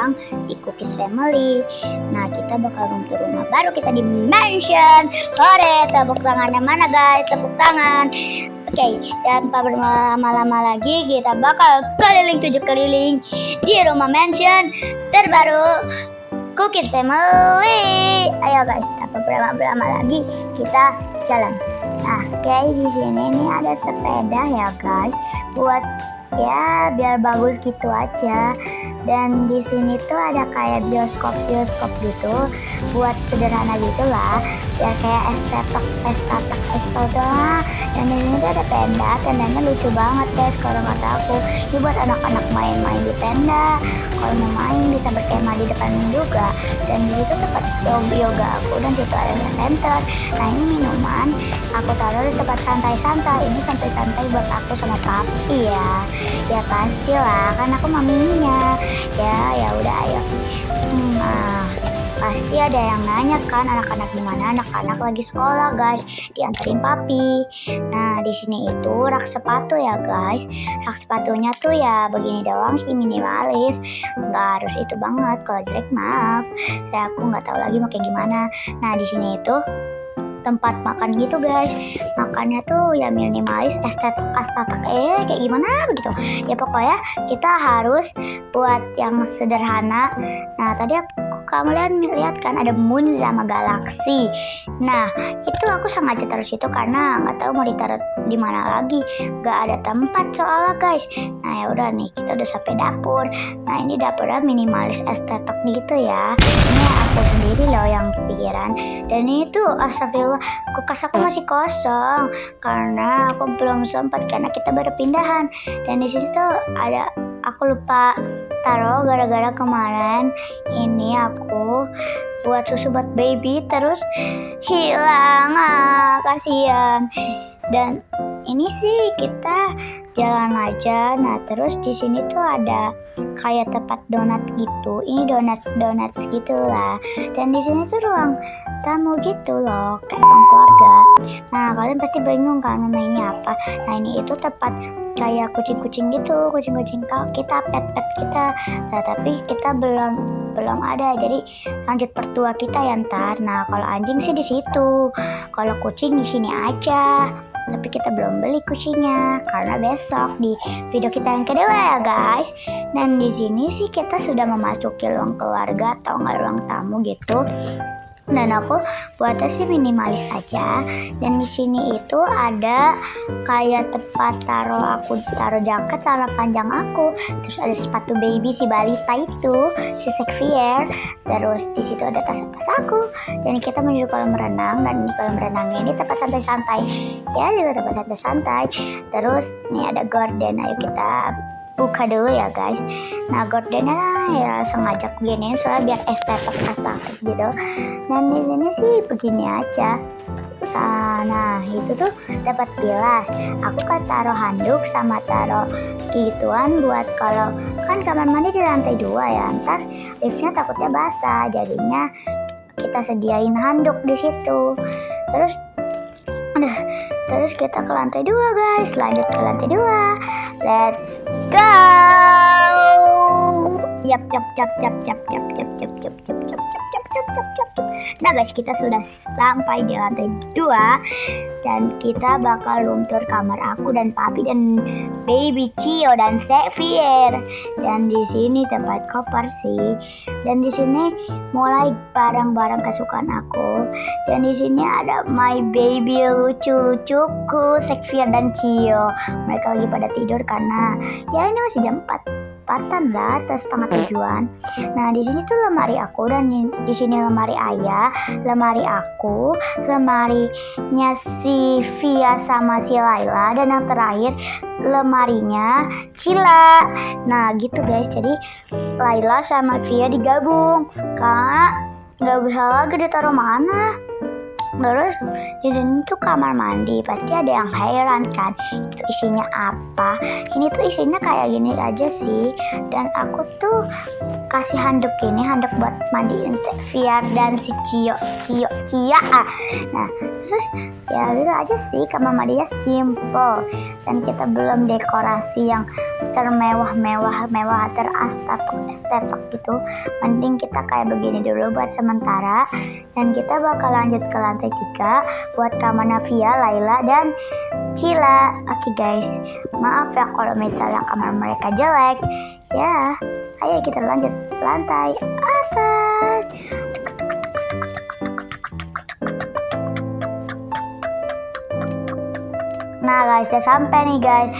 sekarang di Cookies Family. Nah, kita bakal room to rumah baru kita di mansion. Hore, tepuk tangannya mana guys? Tepuk tangan. Oke, tanpa berlama-lama lagi kita bakal keliling 7 keliling di rumah mansion terbaru Cookies Family. Ayo guys, tanpa berlama-lama lagi kita jalan. Nah, guys, di sini nih ada sepeda ya guys, buat ya biar bagus gitu aja. Dan di sini tuh ada kayak bioskop gitu, buat sederhana gitulah, ya kayak estetik lah. Dan di sini tuh ada tendanya lucu banget guys kalau kata aku. Ini buat anak-anak main-main di tenda. Kalau mau main bisa berkemah di depan juga. Dan di situ tempat yoga aku, dan situ ada center. Nah, ini minuman aku taruh di tempat santai-santai. Ini santai-santai buat aku sama papi ya. Ya pastilah, kan aku maminya. Ya udah ayo. Pasti ada yang nanya kan, anak-anak gimana? Anak-anak lagi sekolah guys, diantarin papi. Nah, di sini itu rak sepatu ya guys. Rak sepatunya tuh ya begini doang sih, minimalis. Nggak harus itu banget, kalau jelek maaf. Ya aku nggak tahu lagi mau kayak gimana. Nah, di sini itu tempat makan gitu guys. Makannya tuh ya minimalis, estetik kayak gimana begitu. Ya pokoknya kita harus buat yang sederhana. Nah, tadi kalian lihat kan ada moon sama galaksi. Nah, itu aku sengaja taruh situ karena nggak tahu mau ditaruh di mana lagi. Nggak ada tempat soalnya guys. Nah, ya udah nih, kita udah sampai dapur. Nah, ini dapurnya minimalis estetik gitu ya. Ini aku sendiri loh yang kepikiran. Dan ini tuh astagfirullah, kulkas aku masih kosong karena aku belum sempat karena kita baru pindahan. Dan di sini tuh ada, aku lupa taruh gara-gara kemarin ini aku buat susu buat baby terus hilang, kasihan. Dan ini sih kita jalan aja. Nah, terus di sini tuh ada kayak tempat donat gitu. Ini donuts gitulah. Dan di sini tuh ruang tamu gitu loh, kayak ruang keluarga. Nah, kalian pasti bingung kan namanya apa. Nah, ini itu tempat kayak kucing-kucing gitu, kucing-kucing kita, pet kita. Nah, tapi kita belum ada, jadi lanjut pertua kita ya ntar. Nah, kalau anjing sih di situ, kalau kucing di sini aja. Tapi kita belum beli kucingnya karena besok di video kita yang kedua ya guys. Dan di sini sih kita sudah memasuki ruang keluarga atau nggak ruang tamu gitu. Dan aku buatnya sih minimalis aja. Dan di sini itu ada kayak tempat taruh jaket celana panjang aku. Terus ada sepatu baby si balita itu, si Xavier. Terus di situ ada tas-tas aku. Dan kita menuju kolam renang. Dan di kolam renangnya ini tempat santai-santai. Ya, juga tempat santai-santai. Terus nih ada gorden. Ayo kita buka dulu ya guys. Nah, gordennya ya sengaja begini soalnya biar estetik gitu. Dan di sini sih begini aja. Nah, itu tuh dapat bilas. Aku kan taruh handuk sama taruh gituan buat kalau kan kamar mandi di lantai 2 ya. Ntar liftnya takutnya basah, jadinya kita sediain handuk di situ. Terus kita ke lantai 2 guys. Lanjut ke lantai 2. Let's go. Yap. Nah guys, kita sudah sampai di lantai 2 dan kita bakal room tour kamar aku dan papi dan baby Cio dan Xavier. Dan di sini tempat koper sih. Dan di sini mulai barang-barang kesukaan aku. Dan di sini ada my baby lucu-lucuku Xavier dan Cio. Mereka lagi pada tidur karena ya ini masih jam 4-an lah, atau setengah 7-an. Nah, di sini tuh lemari aku, dan di sini lemari ayah, lemari aku, lemarinya si Via sama si Laila, dan yang terakhir lemarinya Cila. Nah, gitu guys. Jadi Laila sama Via digabung. Kak, nggak bisa lagi ditaruh mana. Terus di sini tuh kamar mandi, pasti ada yang heran kan, itu isinya apa? Ini tuh isinya kayak gini aja sih. Dan aku tuh kasih handuk ini, handuk buat mandiin Xavier dan si Cia. Nah, terus ya gitu aja sih, kamar mandinya simple. Dan kita belum dekorasi yang termewah, estetik gitu. Mending kita kayak begini dulu buat sementara, dan kita bakal lanjut ke lantai 3 buat kamar Navia, Laila, dan Cila. Oke guys, maaf ya kalau misalnya kamar mereka jelek ya. Ayo kita lanjut lantai atas. Nah guys, udah sampai nih guys.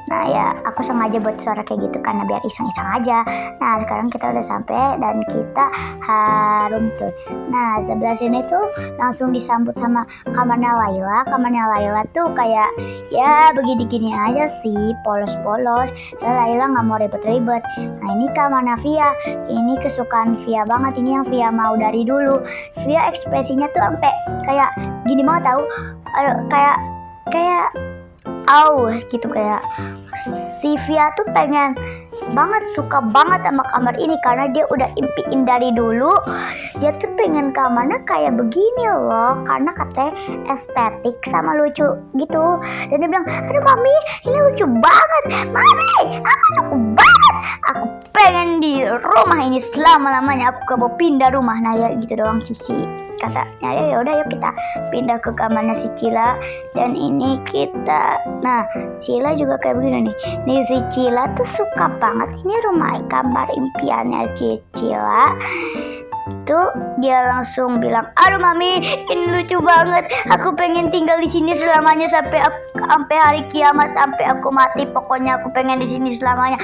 Nah ya, aku sengaja buat suara kayak gitu karena biar iseng-iseng aja. Nah sekarang kita udah sampai dan kita harum tuh. Nah sebelah sini tuh langsung disambut sama kamarnya Laila. Kamarnya Laila tuh kayak ya begini-gini aja sih, polos-polos. Soalnya Laila nggak mau ribet-ribet. Nah ini kamarnya Via. Ini kesukaan Via banget. Ini yang Via mau dari dulu. Via ekspresinya tuh sampai kayak gini banget tahu. Kayak gitu, kayak si Via tuh pengen banget, suka banget sama kamar ini karena dia udah impiin dari dulu. Dia tuh pengen kamarnya kayak begini loh, karena katanya estetik sama lucu gitu. Dan dia bilang, aduh mami ini lucu banget, mami aku suka banget, aku pengen di rumah ini selama-lamanya, aku gak mau pindah rumah. Nah ya gitu doang Cici katanya. Ya udah yuk kita pindah ke kamarnya si Cila. Dan ini kita, nah Cila juga kayak begini nih. Nih si Cila tuh suka banget, ini rumah kamar impiannya Cila. Itu dia langsung bilang, aduh mami ini lucu banget, aku pengen tinggal di sini selamanya sampai hari kiamat, sampai aku mati, pokoknya aku pengen di sini selamanya.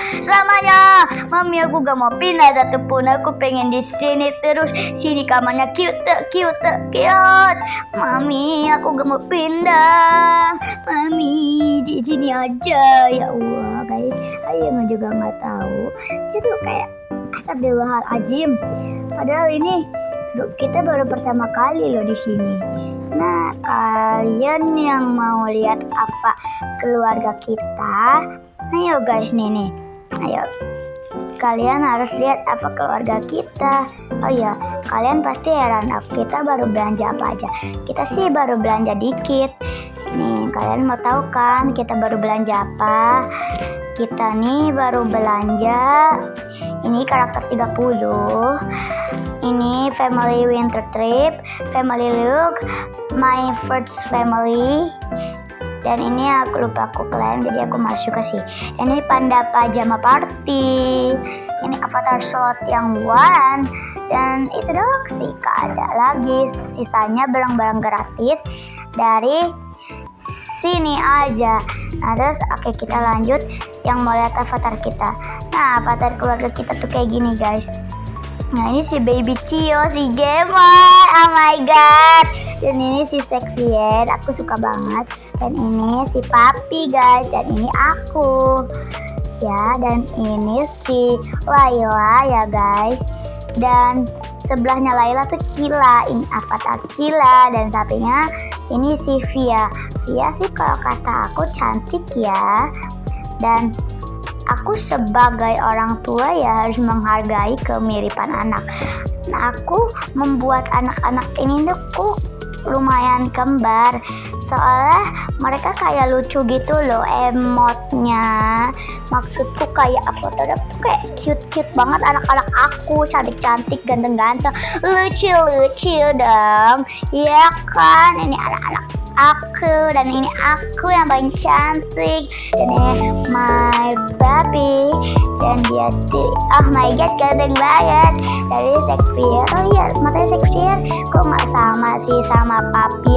Mami aku gak mau pindah satupun, aku pengen di sini terus. Sini kamarnya cute. Mami aku gak mau pindah, mami di sini aja. Ya Allah guys, Ayo juga nggak tahu itu kayak astagfirullahaladzim. Padahal ini kita baru pertama kali loh di sini. Nah, kalian yang mau lihat apa keluarga kita, ayo guys nih. Ayo. Kalian harus lihat apa keluarga kita. Oh iya, kalian pasti heran kita baru belanja apa aja. Kita sih baru belanja dikit. Nih, kalian mau tahu kan kita baru belanja apa? Kita nih baru belanja ini karakter 30. Ini family winter trip, family look, my first family. Dan ini aku lupa aku klaim, jadi aku masuk sih. Ini panda pajama party. Ini avatar slot yang one. Dan itu doang sih, gak ada lagi. Sisanya barang-barang gratis dari sini aja. Nah terus oke, kita lanjut yang mau lihat avatar kita. Nah avatar keluarga kita tuh kayak gini guys. Nah ini si baby Cio, si Gemma, oh my god. Dan ini si Sekvier, aku suka banget. Dan ini si Papi guys, dan ini aku. Ya, dan ini si Laila ya guys. Dan sebelahnya Laila tuh Cila, ini avatar Cila. Dan sampingnya ini si Via. Via sih kalau kata aku cantik ya. Dan aku sebagai orang tua ya harus menghargai kemiripan anak. Nah, aku membuat anak-anak ini tuh lumayan kembar. Soalnya mereka kayak lucu gitu loh emotnya. Maksudku kayak avatar tuh kayak cute banget anak-anak aku, cantik-cantik, ganteng-ganteng, lucu-lucu dong. Ya kan, ini anak-anak aku, dan ini aku yang paling cantik. Dan ini my baby, dan dia oh my god ganteng banget. Dari Sekvier, oh iya matanya Sekvier kok nggak sama sih sama Papi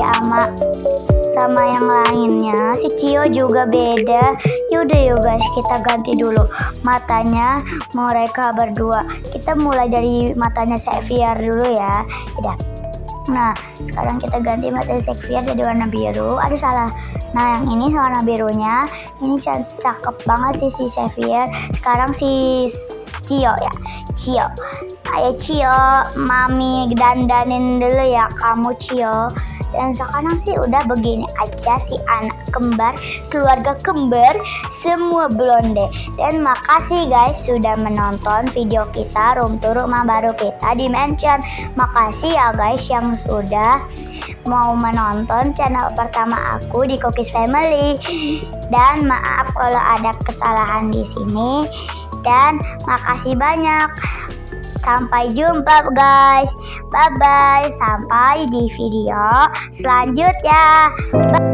sama yang lainnya. Si Cio juga beda. Yaudah yuk guys, kita ganti dulu matanya mereka berdua. Kita mulai dari matanya Sekvier dulu ya. Udah. Nah, sekarang kita ganti mata Sekvier jadi warna biru. Aduh salah. Nah, yang ini warna birunya. Ini cakep banget sih si Sekvier. Sekarang si Cio ya. Cio. Ayo Cio, mami dandanin dulu ya kamu Cio. Dan sekarang sih udah begini aja si anak kembar, keluarga kembar, semua blonde. Dan makasih guys sudah menonton video kita room tour rumah baru kita di Mansion. Makasih ya guys yang sudah mau menonton channel pertama aku di Cookies Family. Dan maaf kalau ada kesalahan di sini. Dan makasih banyak. Sampai jumpa guys. Bye bye. Sampai di video selanjutnya. Bye.